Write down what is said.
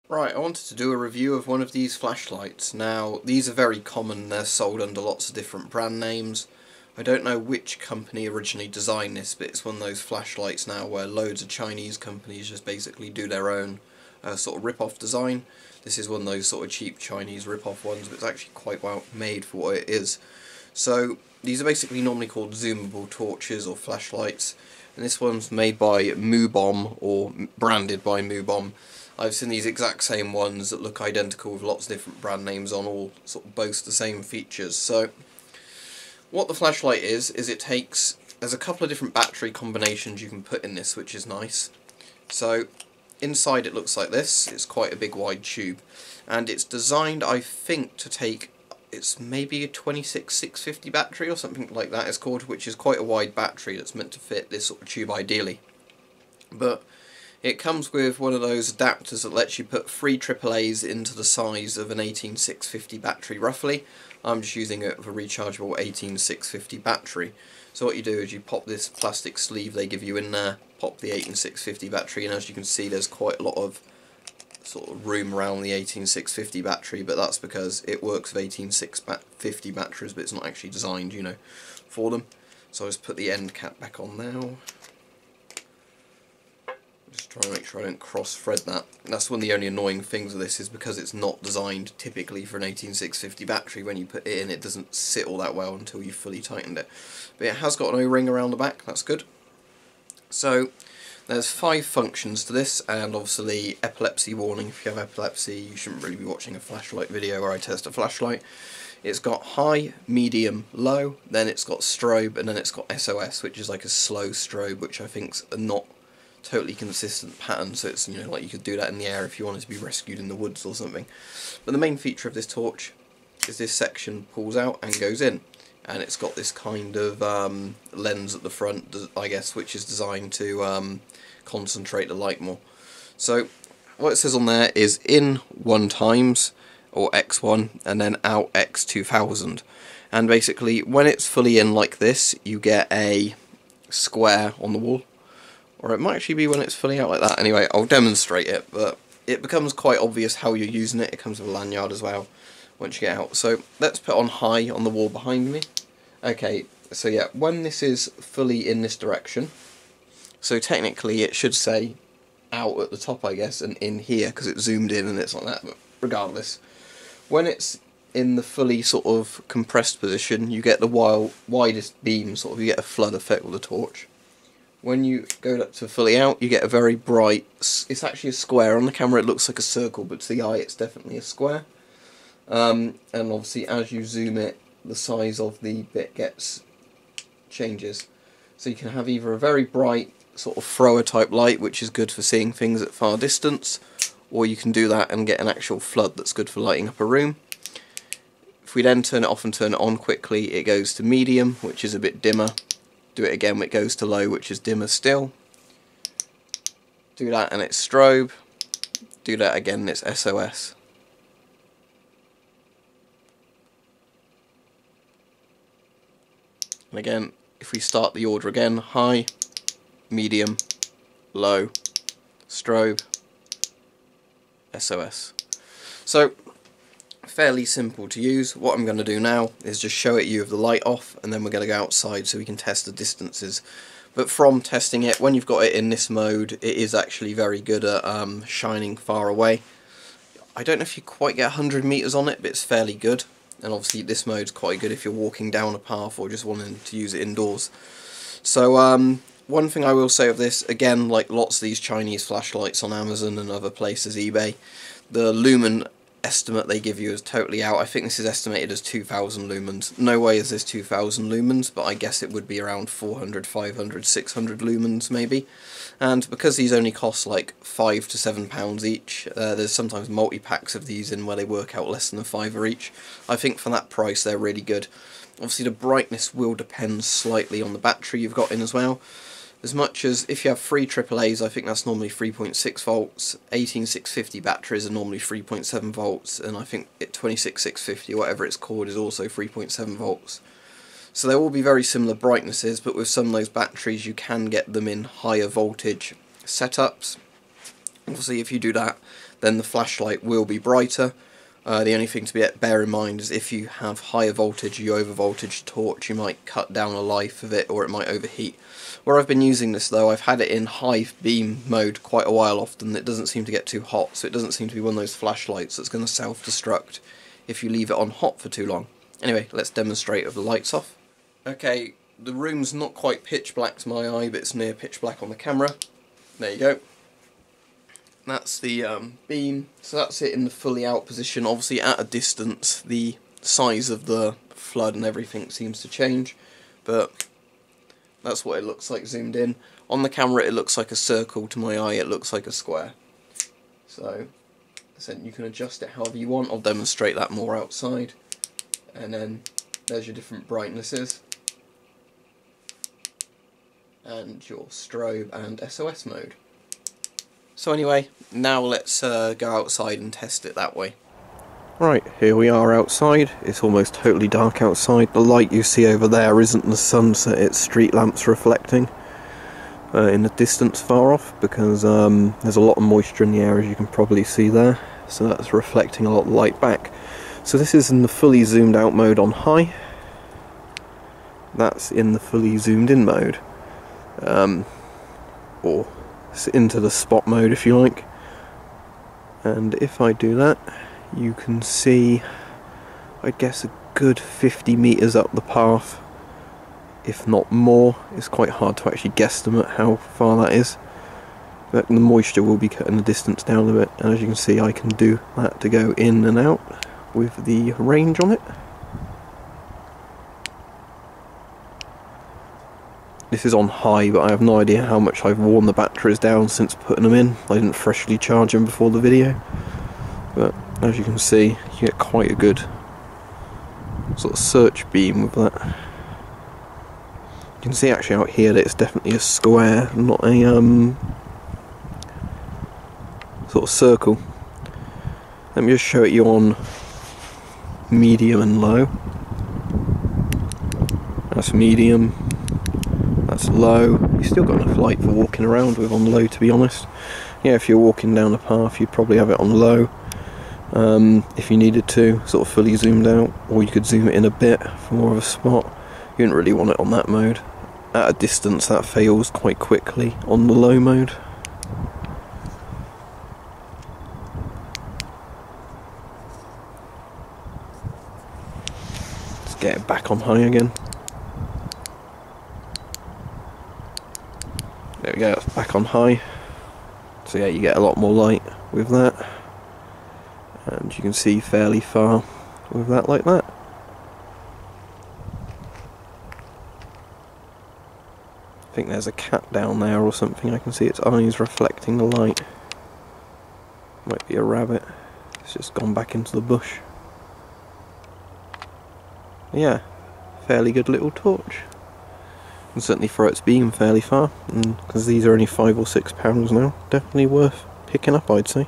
Right, I wanted to do a review of one of these flashlights. Now, these are very common, they're sold under lots of different brand names. I don't know which company originally designed this, but it's one of those flashlights now where loads of Chinese companies just basically do their own sort of rip-off design. This is one of those sort of cheap Chinese rip-off ones, but it's actually quite well made for what it is. So, these are basically normally called zoomable torches or flashlights, and this one's made by Mubom, or branded by Mubom. I've seen these exact same ones that look identical with lots of different brand names on, all sort of boast the same features. So, what the flashlight is there's a couple of different battery combinations you can put in this, which is nice. So, inside it looks like this. It's quite a big wide tube, and it's designed, I think, to take, it's maybe a 26650 battery or something like that it's called, which is quite a wide battery that's meant to fit this sort of tube ideally. But it comes with one of those adapters that lets you put 3 AAAs into the size of an 18650 battery roughly. I'm just using it with a rechargeable 18650 battery. So what you do is you pop this plastic sleeve they give you in there, pop the 18650 battery, and as you can see there's quite a lot of sort of room around the 18650 battery, but that's because it works with 18650 batteries, but it's not actually designed, you know, for them. So I'll just put the end cap back on now. Just try to make sure I don't cross-thread that. That's one of the only annoying things with this, is because it's not designed typically for an 18650 battery. When you put it in, it doesn't sit all that well until you've fully tightened it. But it has got an O-ring around the back, that's good. So, there's 5 functions to this, and obviously epilepsy warning. If you have epilepsy, you shouldn't really be watching a flashlight video where I test a flashlight. It's got high, medium, low, then it's got strobe, and then it's got SOS, which is like a slow strobe, which I think's not totally consistent pattern, so it's, you know, like you could do that in the air if you wanted to be rescued in the woods or something. But the main feature of this torch is this section pulls out and goes in, and it's got this kind of lens at the front, I guess, which is designed to concentrate the light more. So what it says on there is in 1 times, or X1, and then out X2000. And basically when it's fully in like this, you get a square on the wall. Or it might actually be when it's fully out like that. Anyway, I'll demonstrate it, but it becomes quite obvious how you're using it. It comes with a lanyard as well once you get out. So let's put on high on the wall behind me. Okay, so yeah, when this is fully in this direction, so technically it should say out at the top, I guess, and in here, because it's zoomed in and it's like that, but regardless. When it's in the fully sort of compressed position, you get the widest beam, sort of, you get a flood effect with the torch. When you go up to fully out, you get a very bright, it's actually a square. On the camera it looks like a circle, but to the eye it's definitely a square. And obviously as you zoom it, the size of the bit changes. So you can have either a very bright sort of thrower type light, which is good for seeing things at far distance, or you can do that and get an actual flood that's good for lighting up a room. If we then turn it off and turn it on quickly, it goes to medium, which is a bit dimmer. Do it again, it goes to low, which is dimmer still. Do that and it's strobe. Do that again and it's SOS. And again, if we start the order again, high, medium, low, strobe, SOS. So, fairly simple to use. What I'm going to do now is just show it you with the light off, and then we're going to go outside so we can test the distances. But from testing it, when you've got it in this mode, it is actually very good at shining far away. I don't know if you quite get 100 meters on it, but it's fairly good. And obviously this mode's quite good if you're walking down a path or just wanting to use it indoors. So one thing I will say of this, again, like lots of these Chinese flashlights on Amazon and other places, eBay, the lumen estimate they give you is totally out. I think this is estimated as 2000 lumens. No way is this 2000 lumens, but I guess it would be around 400, 500, 600 lumens maybe. And because these only cost like £5 to £7 each, there's sometimes multi-packs of these in where they work out less than £5 each. I think for that price they're really good. Obviously the brightness will depend slightly on the battery you've got in as well. As much as if you have 3 AAAs, I think that's normally 3.6 volts, 18650 batteries are normally 3.7 volts, and I think 26650, whatever it's called, is also 3.7 volts. So there will be very similar brightnesses, but with some of those batteries you can get them in higher voltage setups. Obviously if you do that, then the flashlight will be brighter. The only thing to bear in mind is if you have higher voltage, you over voltage torch, you might cut down the life of it, or it might overheat. Where I've been using this though, I've had it in high beam mode quite a while often. It doesn't seem to get too hot, so it doesn't seem to be one of those flashlights that's going to self-destruct if you leave it on hot for too long. Anyway, let's demonstrate with the lights off. Okay, the room's not quite pitch black to my eye, but it's near pitch black on the camera. There you go. That's the beam, so that's it in the fully out position. Obviously at a distance the size of the flood and everything seems to change, but that's what it looks like zoomed in. On the camera it looks like a circle, to my eye it looks like a square. So you can adjust it however you want. I'll demonstrate that more outside. And then there's your different brightnesses and your strobe and SOS mode. So anyway, now let's go outside and test it that way. Right, here we are outside. It's almost totally dark outside. The light you see over there isn't the sunset, it's street lamps reflecting in the distance far off, because there's a lot of moisture in the air, as you can probably see there. So that's reflecting a lot of light back. So this is in the fully zoomed out mode on high. That's in the fully zoomed in mode. Or into the spot mode if you like. And if I do that, you can see, I'd guess, a good 50 meters up the path, if not more. It's quite hard to actually guesstimate how far that is, but the moisture will be cutting the distance down a bit, and as you can see I can do that to go in and out with the range on it. This is on high, but I have no idea how much I've worn the batteries down since putting them in. I didn't freshly charge them before the video, but as you can see, you get quite a good sort of search beam with that. You can see actually out here that it's definitely a square, not a sort of circle. Let me just show it you on medium and low. That's medium. That's low. You've still got enough light for walking around with on low, to be honest. Yeah, if you're walking down a path you'd probably have it on low. If you needed to, sort of fully zoomed out, or you could zoom it in a bit for more of a spot. You didn't really want it on that mode. At a distance that fails quite quickly on the low mode. Let's get it back on high again. There we go, it's back on high. So yeah, you get a lot more light with that. And you can see fairly far with that like that. I think there's a cat down there or something. I can see its eyes reflecting the light. Might be a rabbit. It's just gone back into the bush. Yeah, fairly good little torch. And certainly throw its beam fairly far, and because these are only £5 or £6 now, definitely worth picking up, I'd say.